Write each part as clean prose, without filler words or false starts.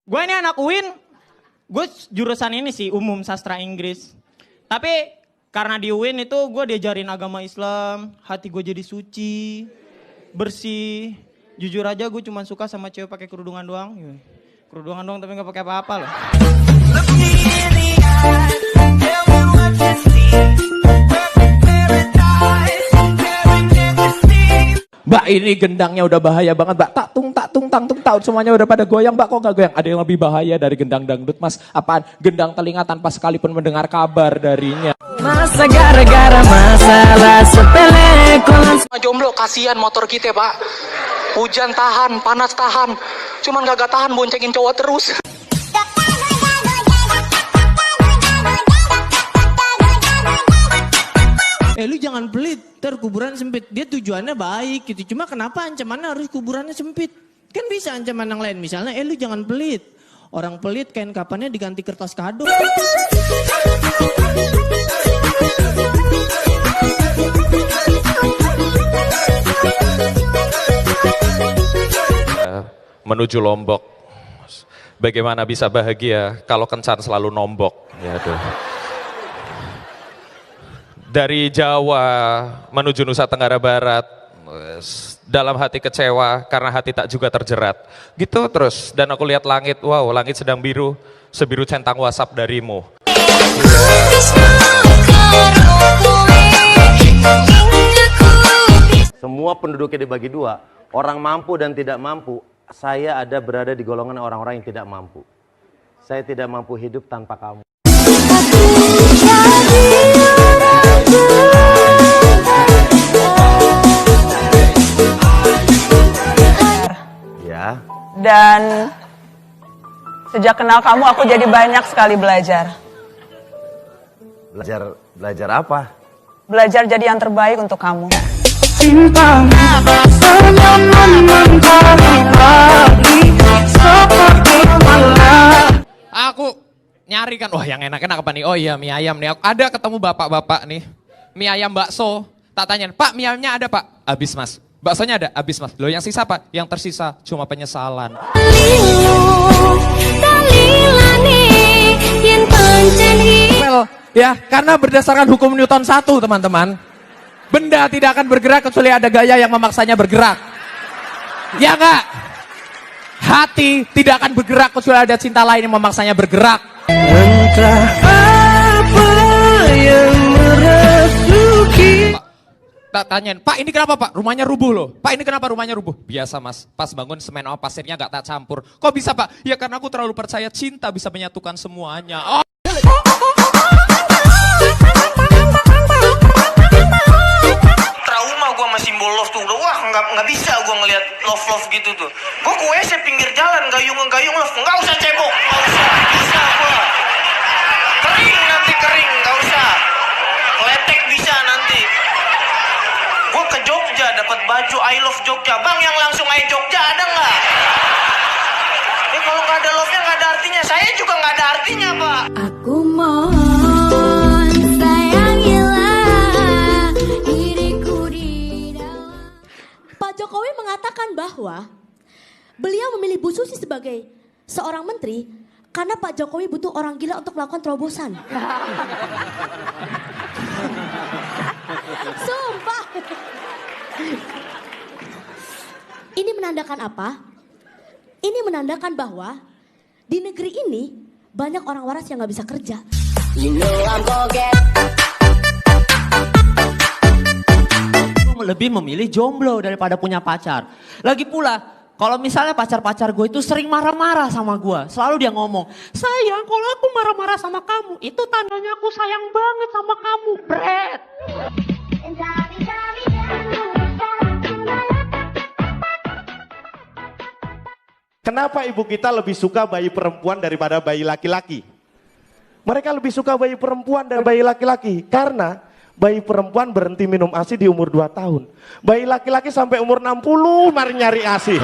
Gue ini anak UIN, gue jurusan ini sih umum sastra Inggris. Tapi karena di UIN itu gue diajarin agama Islam, hati gue jadi suci, bersih. Jujur aja gue cuma suka sama cewek pakai kerudungan doang. Kerudungan doang tapi nggak pakai apa-apa loh. Mbak, ini gendangnya udah bahaya banget, Mbak. Tak tung tang tung taut semuanya udah pada goyang, Mbak. Kok gak goyang? Ada yang lebih bahaya dari gendang dangdut, Mas. Apaan? Gendang telinga tanpa sekalipun mendengar kabar darinya. Masa gara-gara masalah sepele. Jomblo, kasihan motor kita, Pak. Hujan tahan, panas tahan. Cuman gak tahan boncengin cowok terus. Lu jangan pelit, kuburan sempit. Dia tujuannya baik gitu. Cuma kenapa ancamannya harus kuburannya sempit? Kan bisa ancaman yang lain. Misalnya, lu jangan pelit. Orang pelit kain kapannya diganti kertas kado. Menuju Lombok. Bagaimana bisa bahagia kalau kencan selalu nombok? Ya aduh. Dari Jawa menuju Nusa Tenggara Barat, dalam hati kecewa karena hati tak juga terjerat. Gitu terus, dan aku lihat langit, wow langit sedang biru, sebiru centang WhatsApp darimu. Semua penduduknya dibagi dua, orang mampu dan tidak mampu. Saya ada berada di golongan orang-orang yang tidak mampu. Saya tidak mampu hidup tanpa kamu. Ya. Dan sejak kenal kamu aku jadi banyak sekali belajar. Belajar apa? Belajar jadi yang terbaik untuk kamu. Aku nyari kan, wah yang enak-enak apa nih? Oh iya mie ayam nih, ada ketemu bapak-bapak nih, mie ayam bakso. Tak tanya, Pak mie ayamnya ada Pak? Habis Mas. Baksonya ada? Habis Mas. Loh yang sisa Pak? Yang tersisa cuma penyesalan. Well, ya karena berdasarkan hukum Newton 1 teman-teman, benda tidak akan bergerak kecuali ada gaya yang memaksanya bergerak. Ya enggak? Hati tidak akan bergerak kecuali ada cinta lain yang memaksanya bergerak. Entah apa yang merasuki. Tak tanyain, Pak ini kenapa Pak? Rumahnya rubuh loh. Pak ini kenapa rumahnya rubuh? Biasa Mas, pas bangun semen sama pasirnya gak tak campur. Kok bisa Pak? Ya karena aku terlalu percaya cinta bisa menyatukan semuanya. Oh. Trauma gue sama simbol love tuh. Wah, nggak bisa gue ngeliat love gitu tuh. Gue ke WC pinggir jalan, gayung love. Nggak usah cebok, nggak usah. Bisa gue. Kering nanti kering, nggak usah. Letek bisa nanti. Gue ke Jogja dapat baju I love Jogja. Bang yang langsung I Jogja ada nggak? Ya kalau nggak ada love-nya nggak ada artinya. Saya juga nggak ada artinya Pak. Aku mohon sayangilah diriku di dalam. Pak Jokowi mengatakan bahwa beliau memilih Bu Susi sebagai seorang menteri karena Pak Jokowi butuh orang gila untuk melakukan terobosan. Sumpah. Ini menandakan apa? Ini menandakan bahwa di negeri ini banyak orang waras yang gak bisa kerja. Lebih memilih jomblo daripada punya pacar. Lagi pula, kalau misalnya pacar-pacar gue itu sering marah-marah sama gue. Selalu dia ngomong, sayang kalau aku marah-marah sama kamu, itu tandanya aku sayang banget sama kamu, Bret. Kenapa ibu kita lebih suka bayi perempuan daripada bayi laki-laki? Mereka lebih suka bayi perempuan dan bayi laki-laki karena bayi perempuan berhenti minum ASI di umur 2 tahun. Bayi laki-laki sampai umur 60 mari nyari ASI.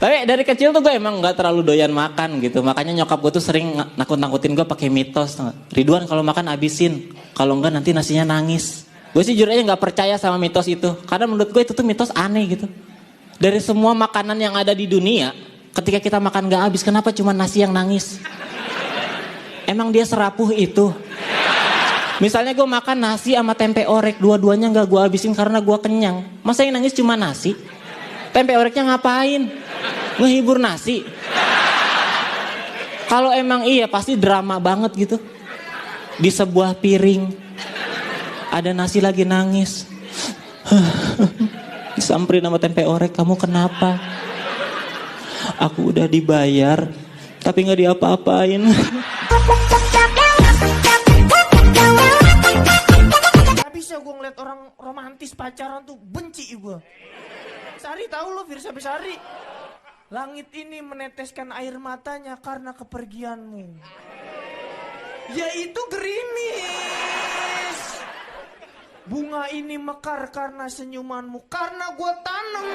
Tapi dari kecil tuh gue emang gak terlalu doyan makan gitu. Makanya nyokap gue tuh sering nakut-nakutin gue pakai mitos. Ridwan kalau makan habisin, kalau enggak nanti nasinya nangis. Gue sih jujur aja gak percaya sama mitos itu. Karena menurut gue itu tuh mitos aneh gitu. Dari semua makanan yang ada di dunia, ketika kita makan gak habis, kenapa cuma nasi yang nangis? Emang dia serapuh itu? Misalnya gue makan nasi sama tempe orek, dua-duanya gak gue habisin karena gue kenyang. Masa yang nangis cuma nasi? Tempe oreknya ngapain? Ngehibur nasi? Kalau emang iya pasti drama banget gitu. Di sebuah piring ada nasi lagi nangis. Disamperin sama tempe orek, kamu kenapa? Aku udah dibayar tapi gak diapa-apain. Gak bisa gue ngeliat orang romantis pacaran tuh, benci gue. Sari tahu lo Firsa Besari? Langit ini meneteskan air matanya karena kepergianmu. Yaitu gerimis. Bunga ini mekar karena senyumanmu, karena gue tanam.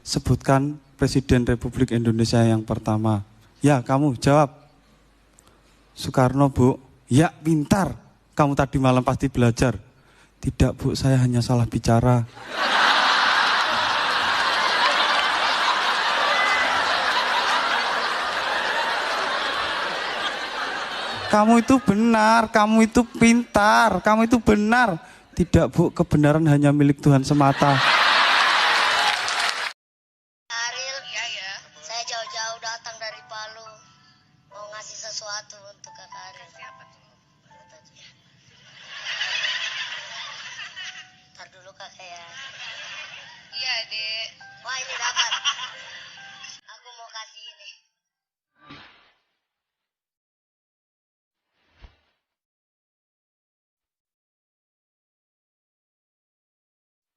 Sebutkan Presiden Republik Indonesia yang pertama. Ya, kamu jawab. Soekarno, Bu. Ya, pintar. Kamu tadi malam pasti belajar. Tidak, Bu, saya hanya salah bicara. Kamu itu benar, kamu itu pintar, kamu itu benar. Tidak, Bu, kebenaran hanya milik Tuhan semata. Ariel, ya. Saya jauh-jauh datang dari Palu. Mau ngasih sesuatu untuk Kakak Ariel. Siapa tuh? Ntar dulu Kakak ya. Iya, Dek. Wah, ini dapat. Aku mau kasih ini.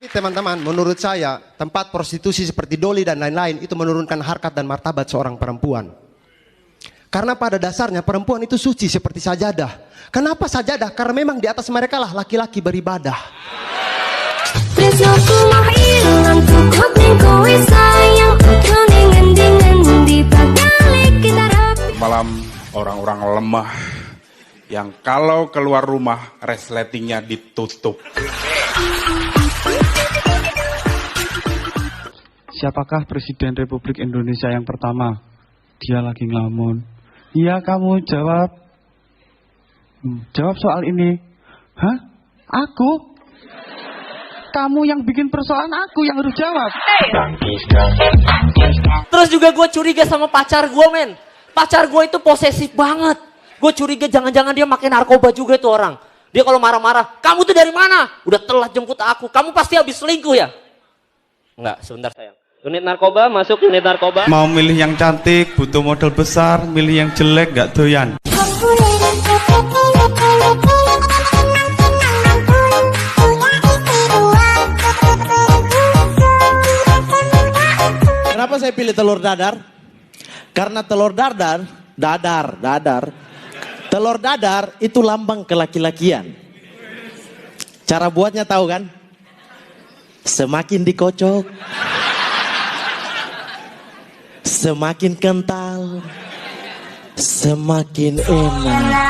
Teman-teman, menurut saya tempat prostitusi seperti Doli dan lain-lain itu menurunkan harkat dan martabat seorang perempuan. Karena pada dasarnya perempuan itu suci seperti sajadah. Kenapa sajadah? Karena memang di atas mereka lah laki-laki beribadah. Malam orang-orang lemah yang kalau keluar rumah resletingnya ditutup. Siapakah Presiden Republik Indonesia yang pertama? Dia lagi ngelamun. Iya, kamu jawab. Jawab soal ini. Hah? Aku? Kamu yang bikin persoalan, aku yang harus jawab. Terus juga gue curiga sama pacar gue, men. Pacar gue itu posesif banget. Gue curiga jangan-jangan dia makin narkoba juga itu orang. Dia kalau marah-marah, kamu tuh dari mana? Udah telat jemput aku, kamu pasti habis selingkuh ya? Enggak, sebentar sayang. Unit narkoba, masuk unit narkoba. Mau milih yang cantik, butuh modal besar, milih yang jelek, gak doyan. Kenapa saya pilih telur dadar? Karena telur dadar, telur dadar itu lambang kelaki-lakian. Cara buatnya tahu kan? Semakin dikocok, semakin kental, semakin enak.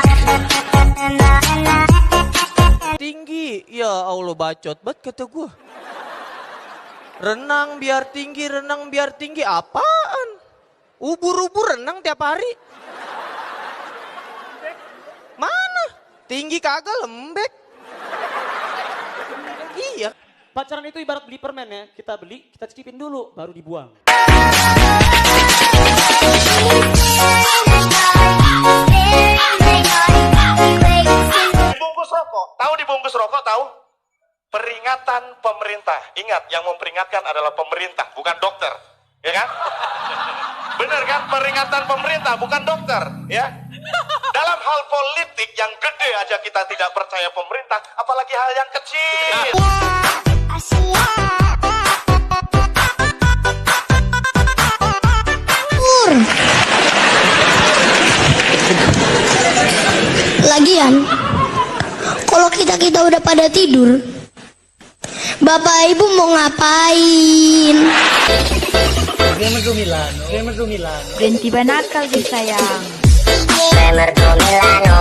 Tinggi, ya Allah bacot banget kata gue. Renang biar tinggi, apaan? Ubur-ubur renang tiap hari. Mana? Tinggi kagak lembek. Iya. Pacaran itu ibarat beli permen ya. Kita beli, kita cicipin dulu, baru dibuang. Dibungkus rokok, tahu dibungkus rokok tahu? Peringatan pemerintah. Ingat, yang memperingatkan adalah pemerintah, bukan dokter, ya kan? Bener kan? Peringatan pemerintah, bukan dokter, ya. Dalam hal politik yang gede aja kita tidak percaya pemerintah, apalagi hal yang kecil. Lagian, kalau kita udah pada tidur, Bapak Ibu mau ngapain? Berhenti banakal deh sayang. Milano.